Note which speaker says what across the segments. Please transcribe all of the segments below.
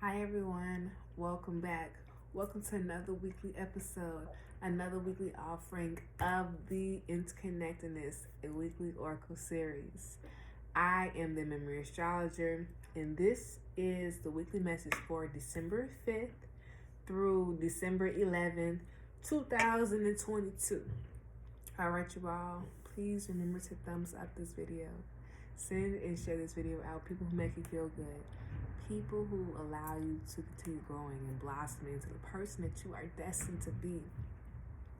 Speaker 1: Hi everyone, welcome back. Welcome to another weekly episode, another weekly offering of the Interconnected-ness, a weekly oracle series. I am the Memory Astrologer, and this is the weekly message for December 5th through December 11th, 2022. All right, you all, please remember to thumbs up this video. Send and share this video out. People who make you feel good. People who allow you to continue growing and blossoming into the person that you are destined to be.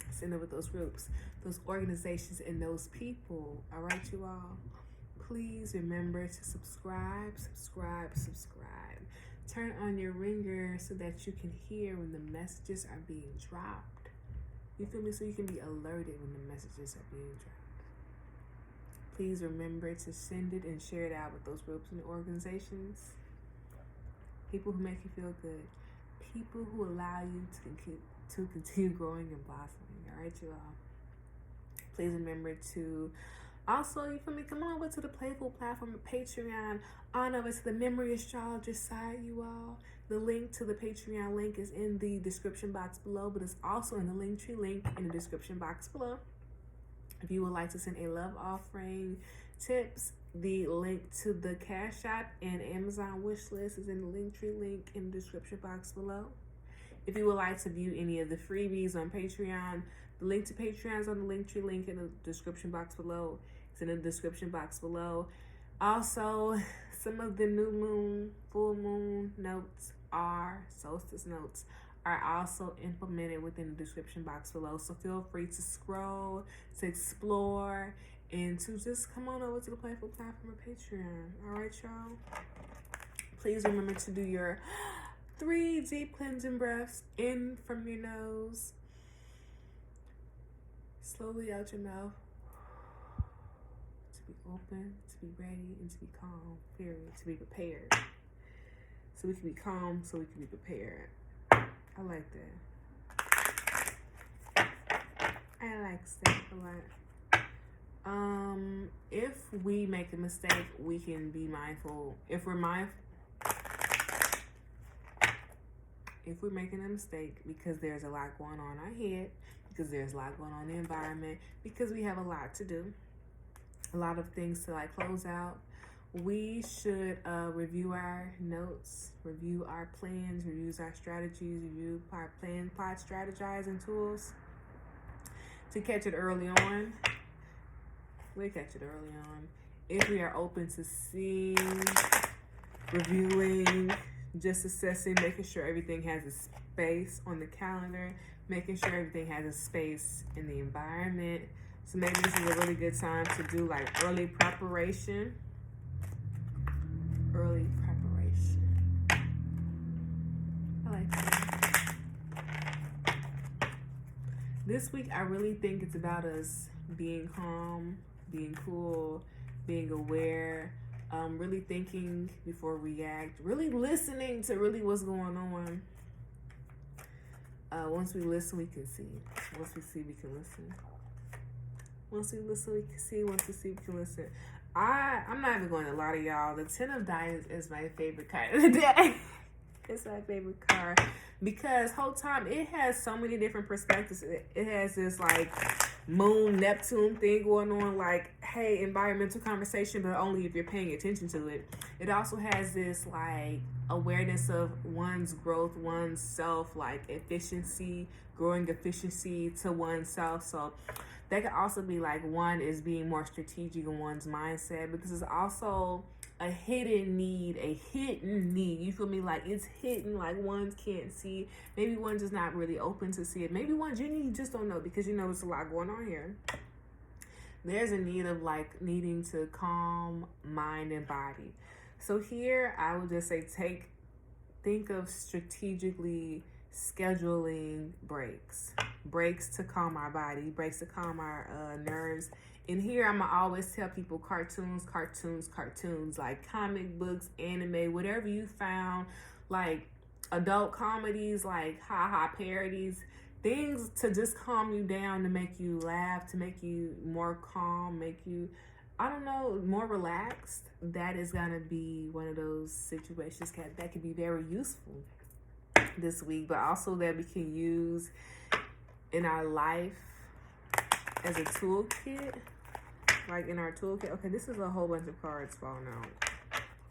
Speaker 1: Send it with those groups, those organizations, and those people. All right, you all? Please remember to subscribe. Turn on your ringer so that you can hear when the messages are being dropped. You feel me? So you can be alerted when the messages are being dropped. Please remember to send it and share it out with those groups and organizations. People who make you feel good. People who allow you to continue growing and blossoming. All right, you all? Please remember to also, you feel me, come on over to the Playful platform of Patreon. On over to the Memory Astrologer side, you all. The link to the Patreon link is in the description box below, but it's also in the Linktree link in the description box below. If you would like to send a love offering, tips, the link to the Cash App and Amazon wish list is in the Linktree link in the description box below. If you would like to view any of the freebies on Patreon, the link to Patreon is on the Linktree link in the description box below. It's in the description box below. Also, some of the new moon, full moon notes solstice notes are also implemented within the description box below. So feel free to scroll, to explore, and to just come on over to the Playful platform of Patreon. All right, y'all? Please remember to do your 3 deep cleansing breaths in from your nose, slowly out your mouth, to be open, to be ready, and to be calm, period, to be prepared. So we can be calm, so we can be prepared. I like that. I like that a lot. If we make a mistake, we can be mindful. If we're making a mistake because there's a lot going on in our head, because there's a lot going on in the environment, because we have a lot to do, a lot of things to like close out, we should review our notes, review our plans, review our strategies, review our plot strategizing tools to catch it early on. We catch it early on. If we are open to seeing, reviewing, just assessing, making sure everything has a space on the calendar, making sure everything has a space in the environment. So maybe this is a really good time to do like early preparation. I like that. This week, I really think it's about us being calm, being cool, being aware, really thinking before we react, really listening to really what's going on. Once we listen, we can see. Once we see, we can listen. Once we listen, we can see. Once we see, we can listen. I'm not even going to lie to y'all. The 10 of Diamonds is my favorite card of the day. It's my favorite card because whole time it has so many different perspectives. It has this like moon Neptune thing going on, like, hey, environmental conversation, but only if you're paying attention to it. It also has this like awareness of one's growth, one's self, like efficiency, growing efficiency to oneself. So that could also be like one is being more strategic in one's mindset, but this is also a hidden need. You feel me? Like it's hidden, like one can't see. Maybe one's just not really open to see it. Maybe one's you just don't know because you know there's a lot going on here. There's a need of like needing to calm mind and body. So here I would just say think of strategically scheduling breaks to calm our body, breaks to calm our nerves. And here I'm gonna always tell people cartoons, like comic books, anime, whatever you found, like adult comedies, like parodies, things to just calm you down, to make you laugh, to make you more calm, make you I don't know, more relaxed, that is going to be one of those situations that can be very useful this week, but also that we can use in our life as a toolkit, like in our toolkit. Okay, this is a whole bunch of cards falling out.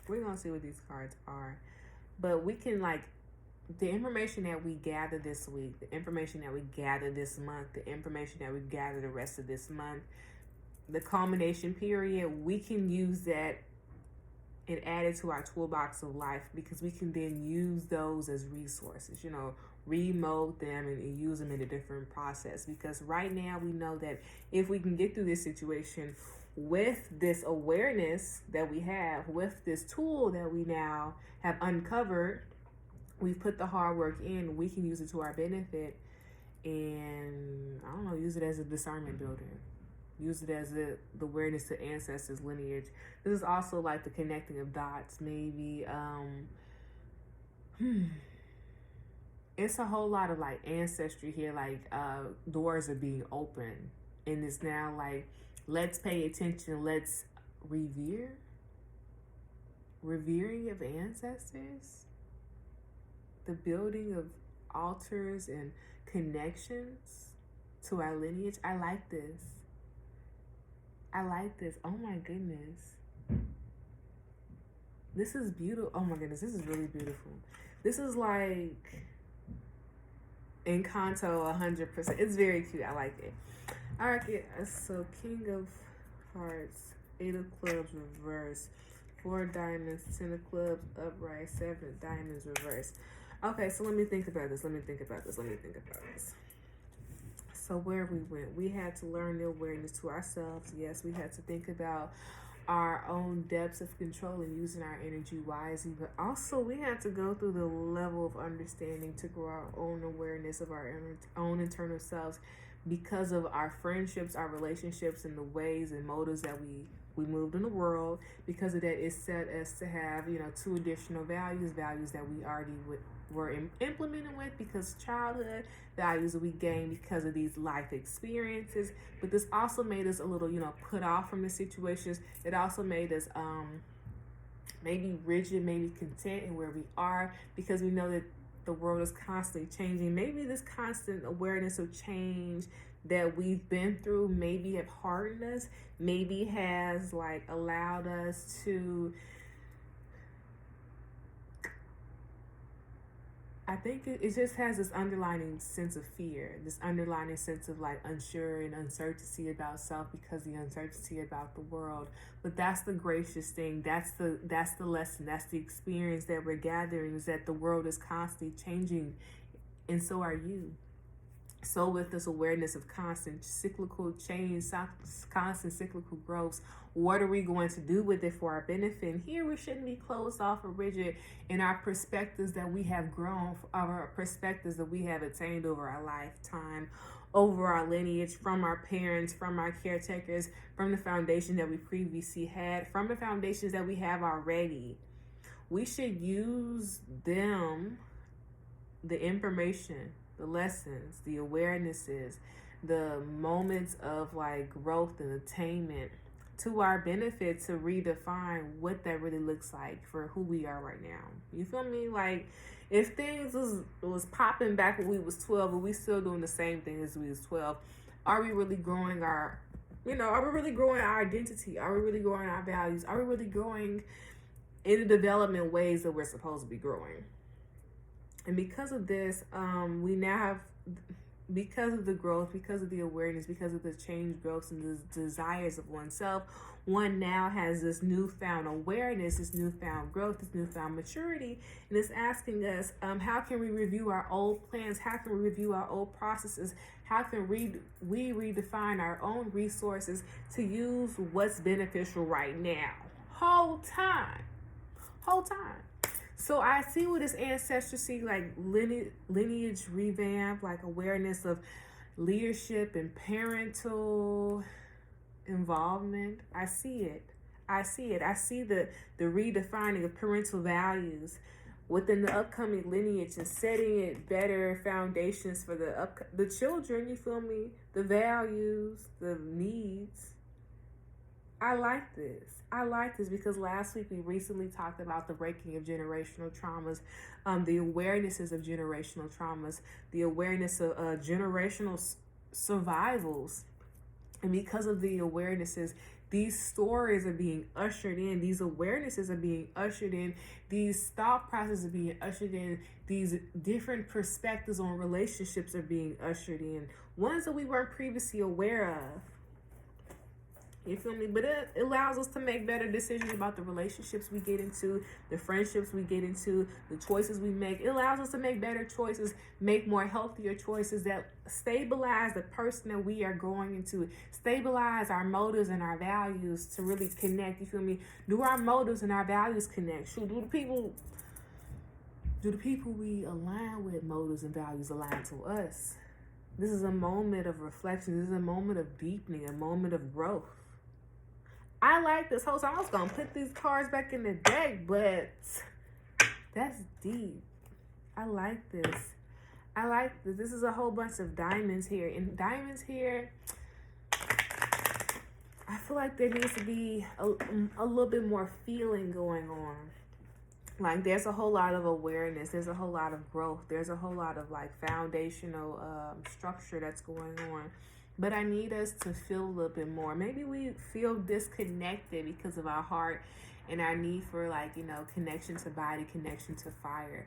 Speaker 1: We're going to see what these cards are. But we can, like, the information that we gather this week, the information that we gather this month, the information that we gather the rest of this month, the culmination period, we can use that and add it to our toolbox of life, because we can then use those as resources, you know, remold them and use them in a different process. Because right now we know that if we can get through this situation with this awareness that we have, with this tool that we now have uncovered, we've put the hard work in, we can use it to our benefit and, I don't know, use it as a discernment builder. Use it as the awareness to ancestors, lineage. This is also like the connecting of dots, maybe. It's a whole lot of like ancestry here, like doors are being opened. And it's now like, let's pay attention, let's revere. Revering of ancestors. The building of altars and connections to our lineage. I like this. I like this. Oh my goodness. This is beautiful. Oh my goodness. This is really beautiful. This is like Encanto 100%. It's very cute. I like it. All right. So King of Hearts, 8 of Clubs reverse, 4 diamonds, 10 of Clubs upright, 7 of diamonds reverse. Okay. So let me think about this. So where we went, we had to learn the awareness to ourselves. Yes, we had to think about our own depths of control and using our energy wisely. But also we had to go through the level of understanding to grow our own awareness of our own internal selves, because of our friendships, our relationships, and the ways and motives that we moved in the world. Because of that, it set us to have, you know, 2 additional values that we already were implementing with, because childhood values that we gained because of these life experiences. But this also made us a little, you know, put off from the situations. It also made us maybe rigid, maybe content in where we are, because we know that the world is constantly changing. Maybe this constant awareness of change that we've been through maybe have hardened us, maybe has like allowed us to, I think it just has this underlying sense of fear, this underlying sense of like unsure and uncertainty about self, because the uncertainty about the world. But that's the gracious thing. That's the lesson. That's the experience that we're gathering, is that the world is constantly changing, and so are you. So with this awareness of constant cyclical change, constant cyclical growth, what are we going to do with it for our benefit? And here we shouldn't be closed off or rigid in our perspectives that we have grown, our perspectives that we have attained over our lifetime, over our lineage, from our parents, from our caretakers, from the foundation that we previously had, from the foundations that we have already. We should use them, the information, the lessons, the awarenesses, the moments of like growth and attainment, to our benefit, to redefine what that really looks like for who we are right now. You feel me? Like, if things was popping back when we was 12, but we still doing the same thing as we was 12, are we really growing our, you know, are we really growing our identity? Are we really growing our values? Are we really growing in the development ways that we're supposed to be growing? And because of this, we now have, because of the growth, because of the awareness, because of the change, growth, and the desires of oneself, one now has this newfound awareness, this newfound growth, this newfound maturity, and it's asking us, how can we review our old plans? How can we review our old processes? How can we redefine our own resources to use what's beneficial right now? Whole time. So I see with this ancestry, like lineage revamp, like awareness of leadership and parental involvement. I see it. I see the redefining of parental values within the upcoming lineage, and setting it better foundations for the children, you feel me? The values, the needs. I like this. I like this because last week we recently talked about the breaking of generational traumas, the awarenesses of generational traumas, the awareness of generational survivals. And because of the awarenesses, these stories are being ushered in. These awarenesses are being ushered in. These thought processes are being ushered in. These different perspectives on relationships are being ushered in. Ones that we weren't previously aware of. You feel me? But it allows us to make better decisions about the relationships we get into, the friendships we get into, the choices we make. It allows us to make better choices, make more healthier choices that stabilize the person that we are growing into, stabilize our motives and our values to really connect. You feel me? Do our motives and our values connect? Shoot, do the people we align with motives and values align to us? This is a moment of reflection. This is a moment of deepening, a moment of growth. I like this whole time. I was going to put these cards back in the deck, but that's deep. I like this. I like this. This is a whole bunch of diamonds here. And diamonds here, I feel like there needs to be a little bit more feeling going on. Like there's a whole lot of awareness. There's a whole lot of growth. There's a whole lot of like foundational structure that's going on. But I need us to feel a little bit more. Maybe we feel disconnected because of our heart and our need for like, you know, connection to body, connection to fire.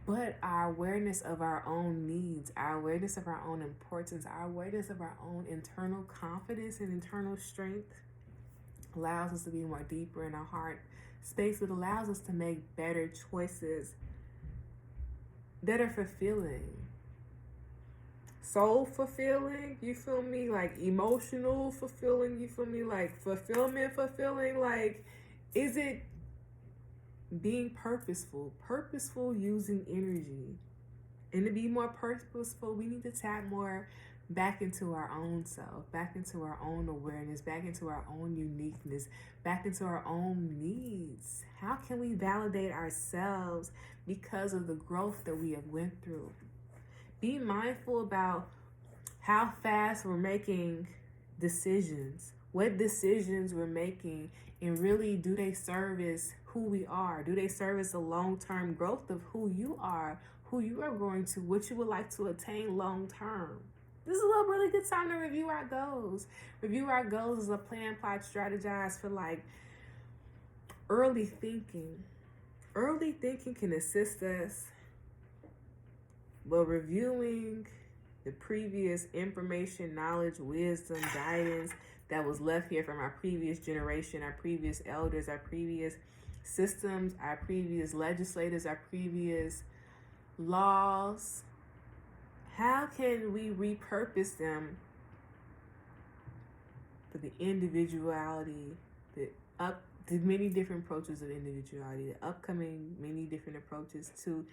Speaker 1: But our awareness of our own needs, our awareness of our own importance, our awareness of our own internal confidence and internal strength allows us to be more deeper in our heart space. It allows us to make better choices that are fulfilling. Soul fulfilling, you feel me? Like emotional fulfilling, you feel me? Like fulfillment fulfilling. Like, is it being purposeful? Purposeful using energy. And to be more purposeful, we need to tap more back into our own self, back into our own awareness, back into our own uniqueness, back into our own needs. How can we validate ourselves because of the growth that we have went through? Be mindful about how fast we're making decisions, what decisions we're making, and really, do they service who we are? Do they service the long-term growth of who you are going to, what you would like to attain long-term? This is a really good time to review our goals. Review our goals is a plan, plot, strategize for like early thinking. Early thinking can assist us. But reviewing the previous information, knowledge, wisdom, guidance that was left here from our previous generation, our previous elders, our previous systems, our previous legislators, our previous laws, how can we repurpose them for the individuality, the many different approaches of individuality, the upcoming many different approaches to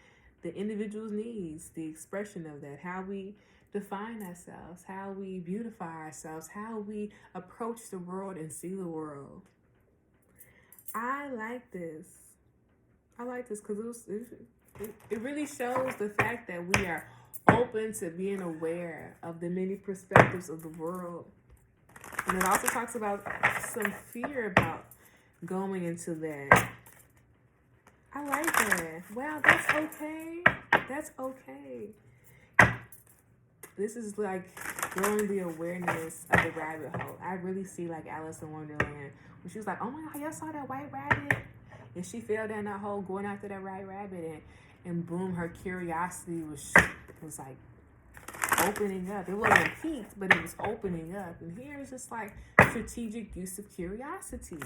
Speaker 1: the individual's needs, the expression of that, how we define ourselves, how we beautify ourselves, how we approach the world and see the world. I like this. I like this because it really shows the fact that we are open to being aware of the many perspectives of the world. And it also talks about some fear about going into that. I like that. Wow, that's okay. That's okay. This is like growing the awareness of the rabbit hole. I really see like Alice in Wonderland when she was like, oh my God, y'all saw that white rabbit? And she fell down that hole going after that white rabbit, and boom, her curiosity was like opening up. It wasn't peaked, but it was opening up. And here is just like strategic use of curiosity.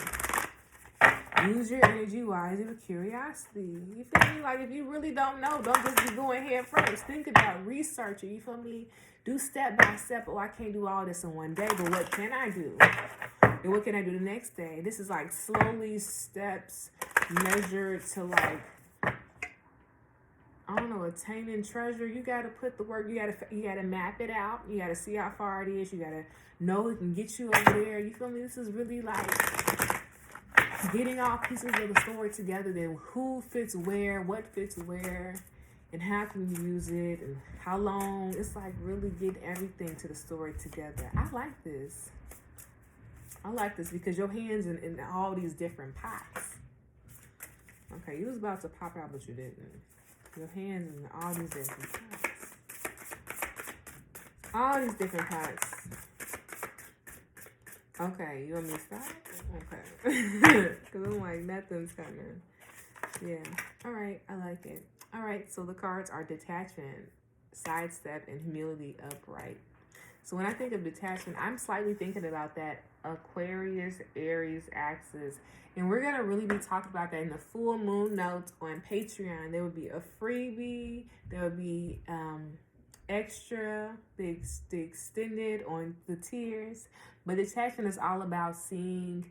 Speaker 1: Use your energy wisely with curiosity. You feel me? Like if you really don't know, don't just be going head first. Think about researching. You feel me? Do step by step. Oh, I can't do all this in one day, but what can I do? And what can I do the next day? This is like slowly steps measured to like, I don't know, attaining treasure. You got to put the work. You got to map it out. You got to see how far it is. You got to know it can get you over there. You feel me? This is really like getting all pieces of the story together, then who fits where, what fits where, and how can you use it, and how long. It's like really getting everything to the story together. I like this. I like this because your hands in all these different pots. Okay, you was about to pop out, but you didn't. Your hands in all these different pots. All these different pots. Okay, you want me to stop? Okay. Because I'm like, nothing's coming. Yeah. All right, I like it. All right, so the cards are detachment, sidestep, and humility upright. So when I think of detachment, I'm slightly thinking about that Aquarius-Aries axis. And we're going to really be talking about that in the full moon notes on Patreon. There would be a freebie. There would be extra, the extended on the tiers. But detachment is all about seeing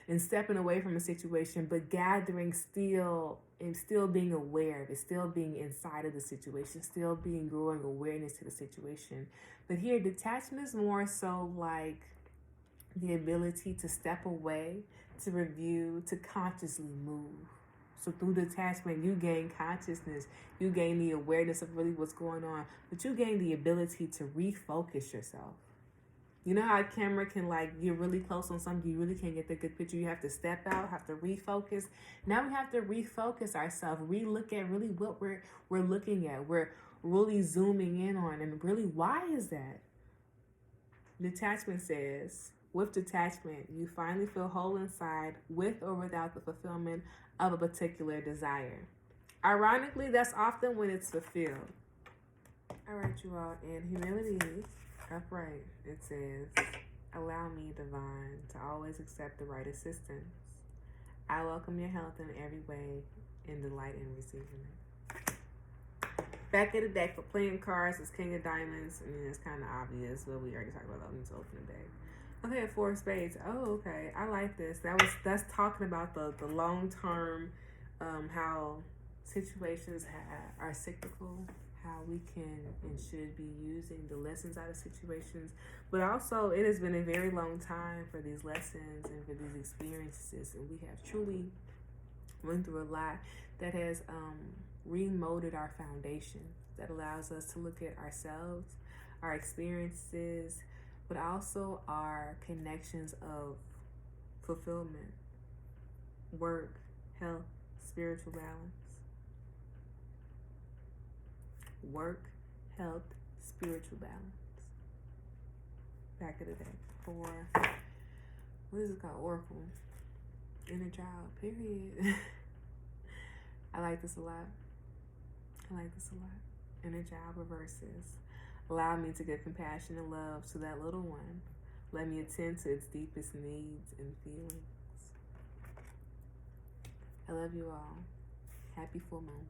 Speaker 1: and stepping away from a situation, but gathering still and still being aware of it, still being inside of the situation, still being growing awareness to the situation. But here, detachment is more so like the ability to step away, to review, to consciously move. So through detachment, you gain consciousness, you gain the awareness of really what's going on, but you gain the ability to refocus yourself. You know how a camera can like get really close on something, you really can't get the good picture. You have to step out, have to refocus. Now we have to refocus ourselves, re-look at really what we're looking at. We're really zooming in on, and really, why is that? Detachment says, with detachment, you finally feel whole inside with or without the fulfillment of a particular desire. Ironically, that's often when it's fulfilled. All right, you all, and humility upright, it says, allow me, divine, to always accept the right assistance. I welcome your help in every way and delight in receiving it. Back of the deck for playing cards is King of Diamonds. I mean, it's kind of obvious, but we already talked about that. Let's open the deck. Okay, Four of Spades. Oh, okay. I like this. That's talking about the long-term, how situations are cyclical, how we can and should be using the lessons out of situations. But also, it has been a very long time for these lessons and for these experiences. And we have truly went through a lot that has remolded our foundation, that allows us to look at ourselves, our experiences, but also our connections of fulfillment, work, health, spiritual balance. Work, health, spiritual balance. Back of the deck for, what is it called? Oracle. Inner child, period. I like this a lot. I like this a lot. Inner child reverses. Allow me to give compassion and love to that little one. Let me attend to its deepest needs and feelings. I love you all. Happy full moon.